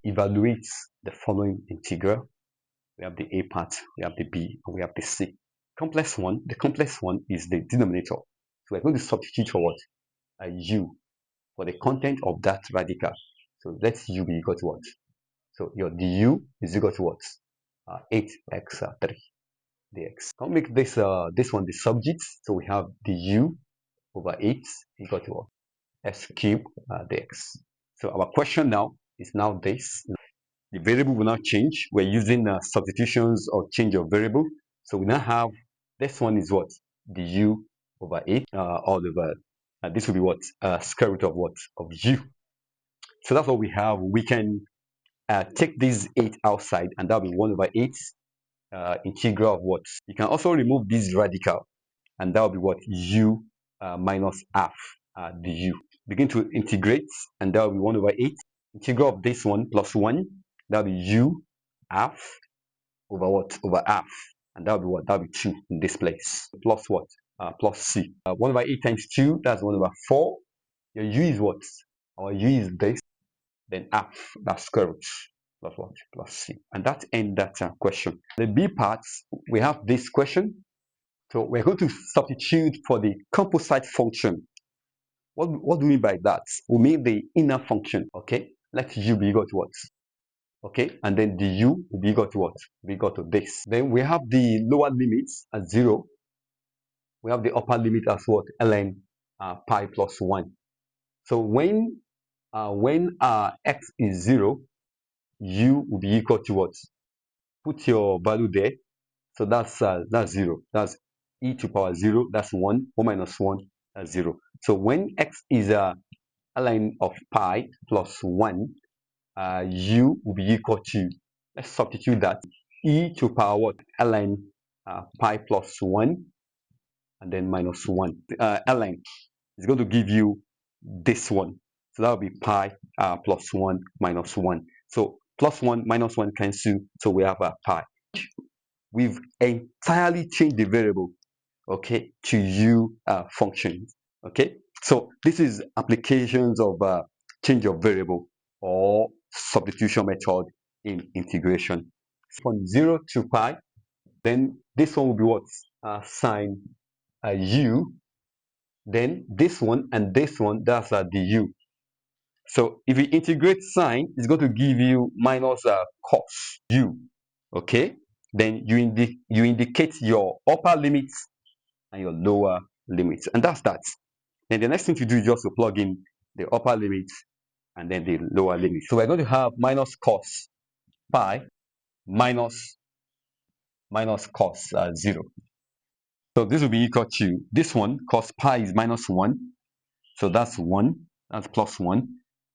evaluate the following integral. We have the a part, we have the b, and we have the c. The complex one is the denominator. So we're going to substitute for what? A u for the content of that radical. So let u be equal to what? So your du is equal to what? 8x3 dx. I'll make this one the subject. So we have du over 8 equal to what? S cubed dx. So our question now is now this. The variable will not change. We're using substitutions or change of variable. So we now have this one is what? Du over 8 all over. This will be what? Square root of what? Of u. So that's what we have. We can take this 8 outside, and that'll be 1 over 8 integral of what? You can also remove this radical, and that'll be what? U minus half du. Begin to integrate, and that'll be 1 over 8. Integral of this one plus 1, that'll be u half over what? Over half. And that'll be what? That'll be 2 in this place. Plus what? Plus c. 1 over 8 times 2, that's 1 over 4. Your u is what? Our u is this. Then half, that's square root. Plus what? Plus c. And that ends that question. The b part, we have this question. So we're going to substitute for the composite function. What do we mean by that? We mean the inner function, okay? Let u be equal to what? Okay, and then du will be equal to what? Be equal to this. Then we have the lower limits at 0. We have the upper limit as what? Ln pi plus 1. So when x is 0, u will be equal to what? Put your value there. So that's 0. That's e to power 0. That's 1. 1 minus 1. That's 0. So when x is ln of pi plus 1, u will be equal to, let's substitute that, e to power what? Ln pi plus 1 and then minus 1. Ln is going to give you this one. So that will be pi plus 1 minus 1. So plus 1 minus 1 cancel. So we have a pi. We've entirely changed the variable, okay, to u functions. Okay, so this is applications of change of variable or substitution method in integration. From 0 to pi, then this one will be what? Sine u. Then this one and this one, that's du. So if you integrate sine, it's going to give you minus cos u. Okay, then you indicate your upper limits and your lower limits, and that's that. Then the next thing to do is just to plug in the upper limit and then the lower limit. So we're going to have minus cos pi minus cos 0. So this will be equal to this one. Cos pi is minus 1. So that's 1. That's plus 1.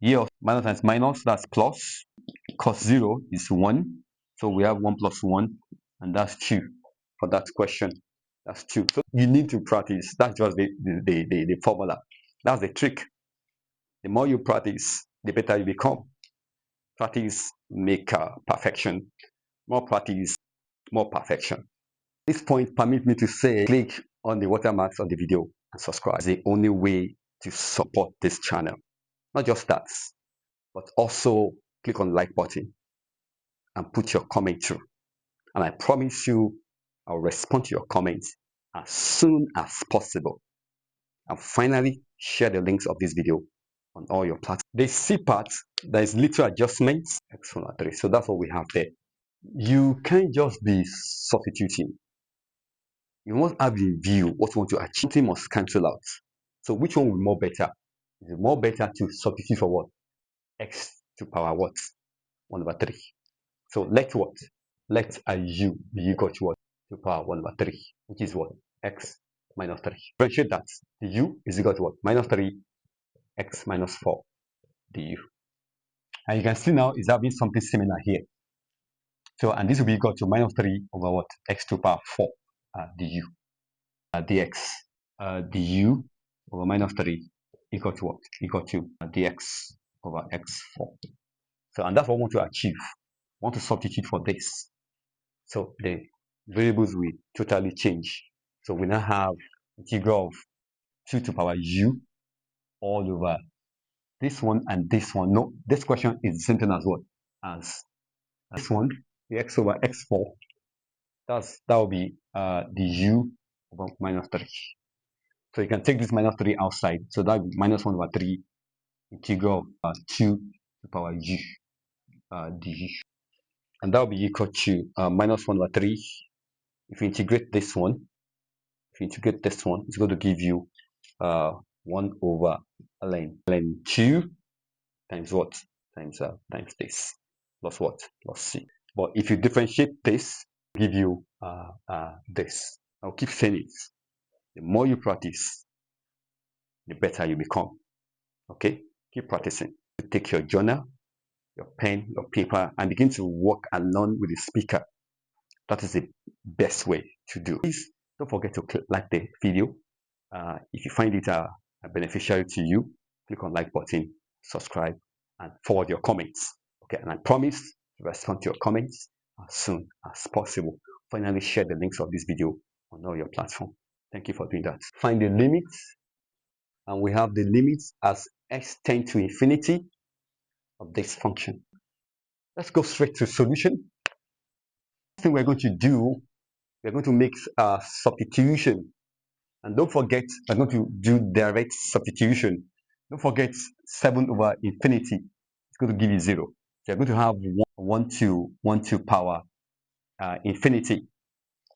Here, minus times minus, that's plus. Cos 0 is 1. So we have 1 plus 1, and that's 2 for that question. That's 2. So you need to practice. That's just the formula. That's the trick. The more you practice, the better you become. Practice make perfection. More practice, more perfection. At this point, permit me to say, click on the watermarks on the video and subscribe. It's the only way to support this channel. Not just that, but also click on the like button and put your comment through. And I promise you, I'll respond to your comments as soon as possible. And finally, share the links of this video on all your platforms. The C part, there is little adjustments, x1 so that's what we have there. You can't just be substituting. You must have in view what you want to achieve. Something must cancel out. So which one will be more better? Is it more better to substitute for what? X to power what? 1 over 3. So let what? Let a u be equal to what? To power 1 over 3, which is what? X minus 3. Differentiate that. The u is equal to what? Minus 3 x minus 4 du. And you can see now it's having something similar here. So, and this will be equal to minus 3 over what? X to power 4 du. Dx. Du over minus 3 equal to what? Equal to dx over x4. So, and that's what we want to achieve. We want to substitute for this. So the variables will totally change. So we now have integral of 2 to power u all over this one and this one. No, this question is the same thing as what? as this one, the x over x4. That will be the u over minus 3. So you can take this minus 3 outside. So that will be minus 1 over 3 integral of 2 to the power u du. And that will be equal to minus 1 over 3. If you integrate this one, it's going to give you 1 over ln 2 times what? Times this. Plus what? Plus c. But if you differentiate this, give you this. I'll keep saying it. The more you practice, the better you become. Okay? Keep practicing. You take your journal, your pen, your paper, and begin to work along with the speaker. That is the best way to do. Please don't forget to like the video. If you find it beneficial to you, click on like button, subscribe, and forward your comments. Okay, and I promise to respond to your comments as soon as possible. Finally, share the links of this video on all your platforms. Thank you for doing that. Find the limits, and we have the limits as x tends to infinity of this function. Let's go straight to solution. First thing we're going to do, we're going to make a substitution. And don't forget, we're going to do direct substitution. Don't forget 7 over infinity. It's going to give you 0. So you're going to have 1 to power infinity,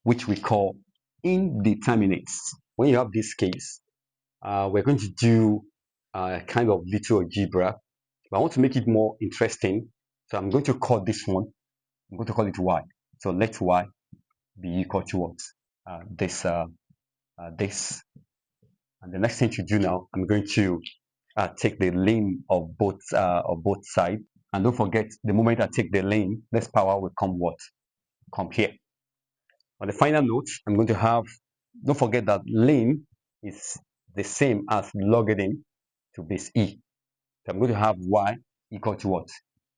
which we call indeterminates. When you have this case, we're going to do a kind of little algebra. But I want to make it more interesting. So I'm going to call this one, I'm going to call it y. So let y be equal to what? This. And the next thing to do now, I'm going to take the lane of both sides. And don't forget, the moment I take the lane, this power will come what? Come here. On the final note, I'm going to have, don't forget that lane is the same as logarithm to base e. So I'm going to have y equal to what?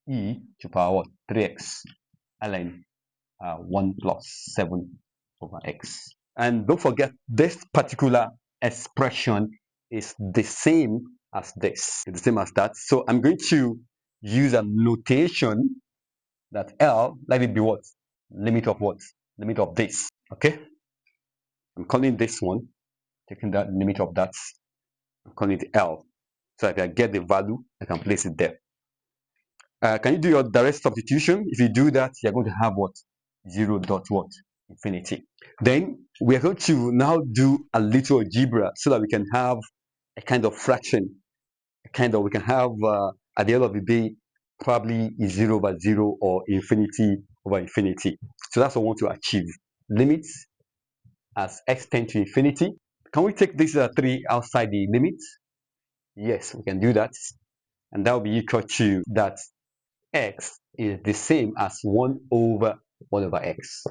E to power what? 3x ln 1 plus 7 over x. And don't forget, this particular expression is the same as this. It's the same as that. So I'm going to use a notation that L, let it be what? Limit of what? Limit of this. Okay? I'm calling this one, taking that limit of that, I'm calling it L. So if I get the value, I can place it there. Can you do your direct substitution? If you do that, you're going to have what? 0 dot what? Infinity. Then we are going to now do a little algebra so that we can have a kind of fraction. We can have at the end of the day probably 0 over 0 or infinity over infinity. So that's what I want to achieve. Limits as x tends to infinity. Can we take this 3 outside the limit? Yes, we can do that. And that will be equal to that x is the same as 1 over x.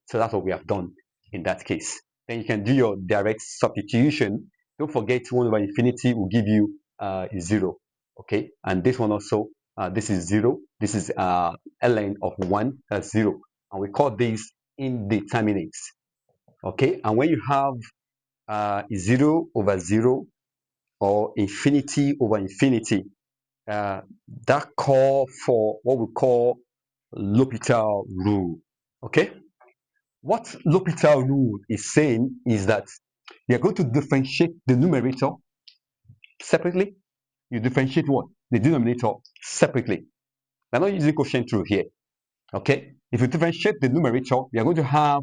So that's what we have done in that case. Then you can do your direct substitution. Don't forget 1 over infinity will give you 0. Okay, and this one also, this is 0. This is ln of 1, that's 0. And we call these indeterminates. Okay, and when you have 0 over 0 or infinity over infinity, that call for what we call L'Hopital rule. Okay, what L'Hopital rule is saying is that you're going to differentiate the numerator separately. You differentiate what? The denominator separately. We're not using quotient rule here. Okay, if you differentiate the numerator, you're going to have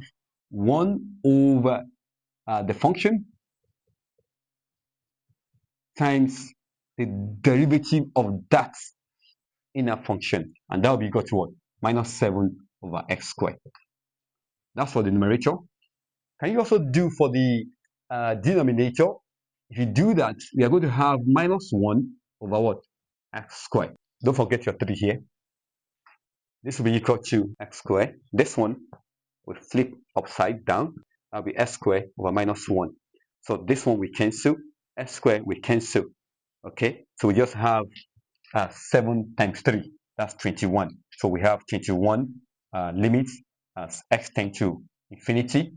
1 over the function times the derivative of that inner function, and that will be equal to what? Minus 7 over x squared. That's for the numerator. Can you also do for the denominator? If you do that, we are going to have minus 1 over what? X squared. Don't forget your 3 here. This will be equal to x squared. This one will flip upside down. That will be x squared over minus 1. So this one we cancel. X squared we cancel. Okay, so we just have 7 times 3. That's 21. So we have 21 limits as x tends to infinity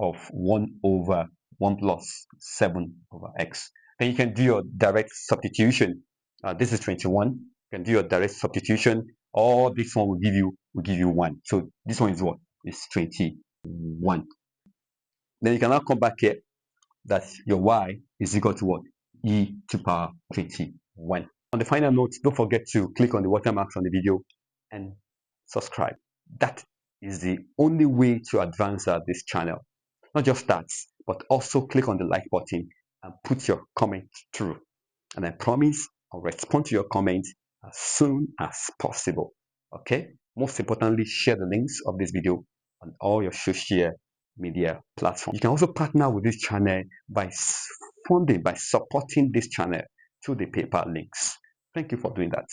of 1 over 1 plus 7 over x. Then you can do your direct substitution. This is 21. You can do your direct substitution Or this one will give you 1. So this one is what? It's 21. Then you can now come back here that your y is equal to what? E to power 21. On the final note, don't forget to click on the watermarks on the video and subscribe. That is the only way to advance this channel. Not just that, but also click on the like button and put your comment through. And I promise I'll respond to your comments as soon as possible. Okay? Most importantly, share the links of this video on all your social media platforms. You can also partner with this channel by supporting this channel through the PayPal links. Thank you for doing that.